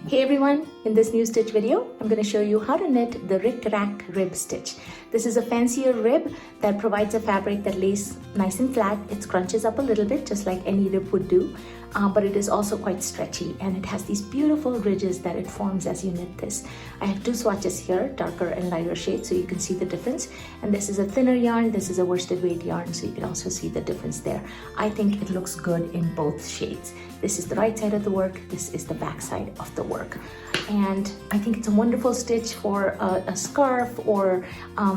Hey everyone, in this new stitch video, I'm going to show you how to knit the Rickrack Rib Stitch. This is a fancier rib that provides a fabric that lays nice and flat. It scrunches up a little bit, just like any rib would do, but it is also quite stretchy and it has these beautiful ridges that it forms as you knit this. I have two swatches here, darker and lighter shades, so you can see the difference. And this is a thinner yarn, this is a worsted weight yarn, so you can also see the difference there. I think it looks good in both shades. This is the right side of the work, this is the back side of the work. And I think it's a wonderful stitch for a scarf or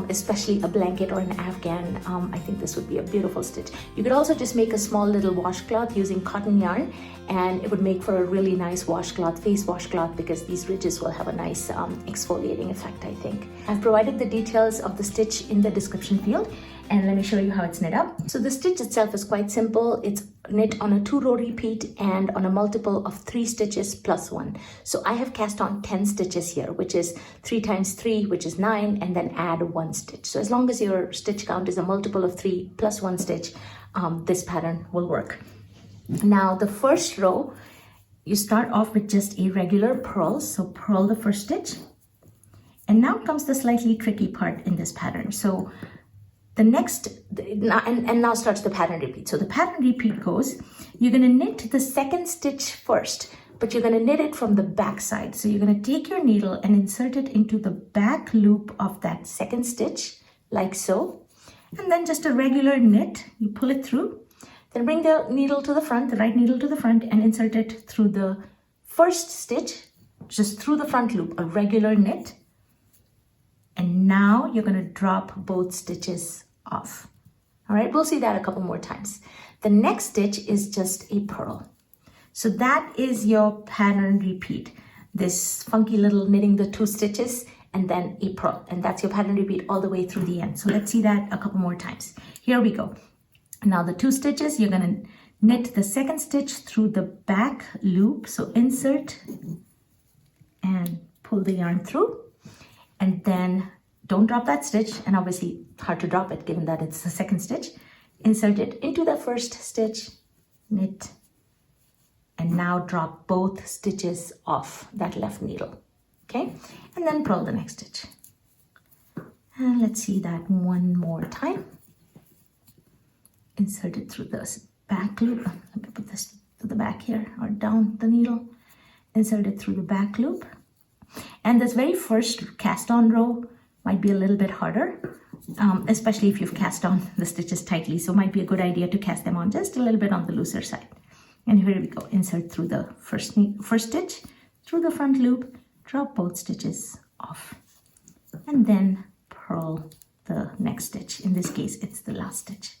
especially a blanket or an afghan. I think this would be a beautiful stitch. You could also just make a small little washcloth using cotton yarn, and it would make for a really nice washcloth, face washcloth, because these ridges will have a nice exfoliating effect, I think. I've provided the details of the stitch in the description field, and let me show you how it's knit up. So the stitch itself is quite simple. It's knit on a 2-row repeat and on a multiple of 3 stitches plus 1. So I have cast on 10 stitches here, which is 3 times 3, which is 9, and then add 1 stitch. So as long as your stitch count is a multiple of 3 plus 1 stitch, this pattern will work. Now the first row, you start off with just a regular purl. So purl the first stitch. And now comes the slightly tricky part in this pattern. So the next, and now starts the pattern repeat. So the pattern repeat goes, you're going to knit the second stitch first, but you're going to knit it from the back side. So you're going to take your needle and insert it into the back loop of that second stitch, like so. And then just a regular knit, you pull it through, then bring the needle to the front, the right needle to the front, and insert it through the first stitch, just through the front loop, a regular knit. And now you're going to drop both stitches off. All right, we'll see that a couple more times. The next stitch is just a purl. So that is your pattern repeat. This funky little knitting the 2 stitches and then a purl. And that's your pattern repeat all the way through the end. So let's see that a couple more times. Here we go. Now the 2 stitches, you're going to knit the second stitch through the back loop. So insert and pull the yarn through. And then don't drop that stitch, and obviously hard to drop it given that it's the second stitch. Insert it into the first stitch, knit, and now drop both stitches off that left needle, okay? And then purl the next stitch. And let's see that one more time. Insert it through this back loop. Let me put this to the back here, or down the needle. Insert it through the back loop. And this very first cast on row might be a little bit harder, especially if you've cast on the stitches tightly. So it might be a good idea to cast them on just a little bit on the looser side. And here we go, insert through the first stitch, through the front loop, drop both stitches off, and then purl the next stitch. In this case, it's the last stitch.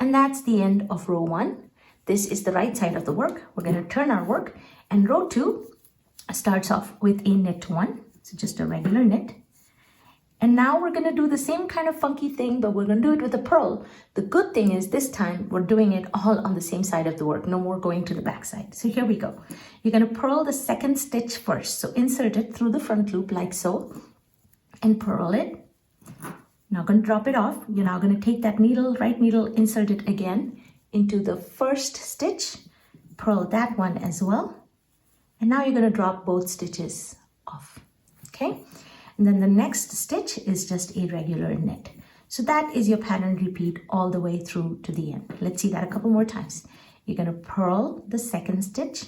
And that's the end of row 1. This is the right side of the work. We're going to turn our work, and row 2 starts off with a knit 1, so just a regular knit. And now we're going to do the same kind of funky thing, but we're going to do it with a purl. The good thing is this time we're doing it all on the same side of the work, no more going to the back side. So here we go. You're going to purl the second stitch first, so insert it through the front loop like so, and purl it. Now going to drop it off. You're now going to take that needle, right needle, insert it again into the first stitch, purl that one as well. And now you're going to drop both stitches off, okay? And then the next stitch is just a regular knit. So that is your pattern repeat all the way through to the end. Let's see that a couple more times. You're going to purl the second stitch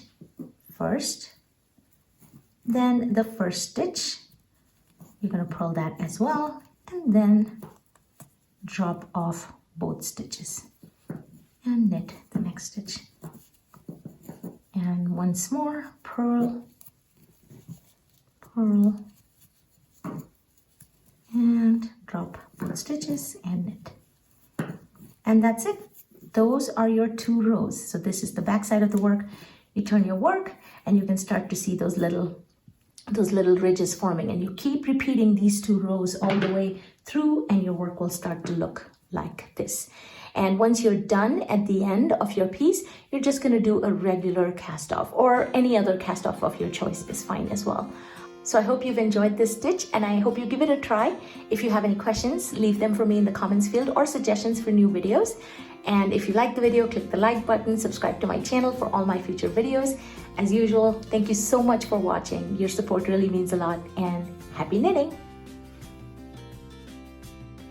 first, then the first stitch. You're going to purl that as well, and then drop off both stitches and knit the next stitch. And once more, purl, purl, and drop both stitches and knit. And that's it. Those are your 2 rows. So this is the back side of the work. You turn your work and you can start to see those little ridges forming, and you keep repeating these 2 rows all the way through, and your work will start to look like this. And once you're done at the end of your piece, you're just going to do a regular cast off, or any other cast off of your choice is fine as well. So I hope you've enjoyed this stitch, and I hope you give it a try. If you have any questions, leave them for me in the comments field, or suggestions for new videos. And if you like the video, click the like button, subscribe to my channel for all my future videos. As usual, thank you so much for watching. Your support really means a lot, and happy knitting!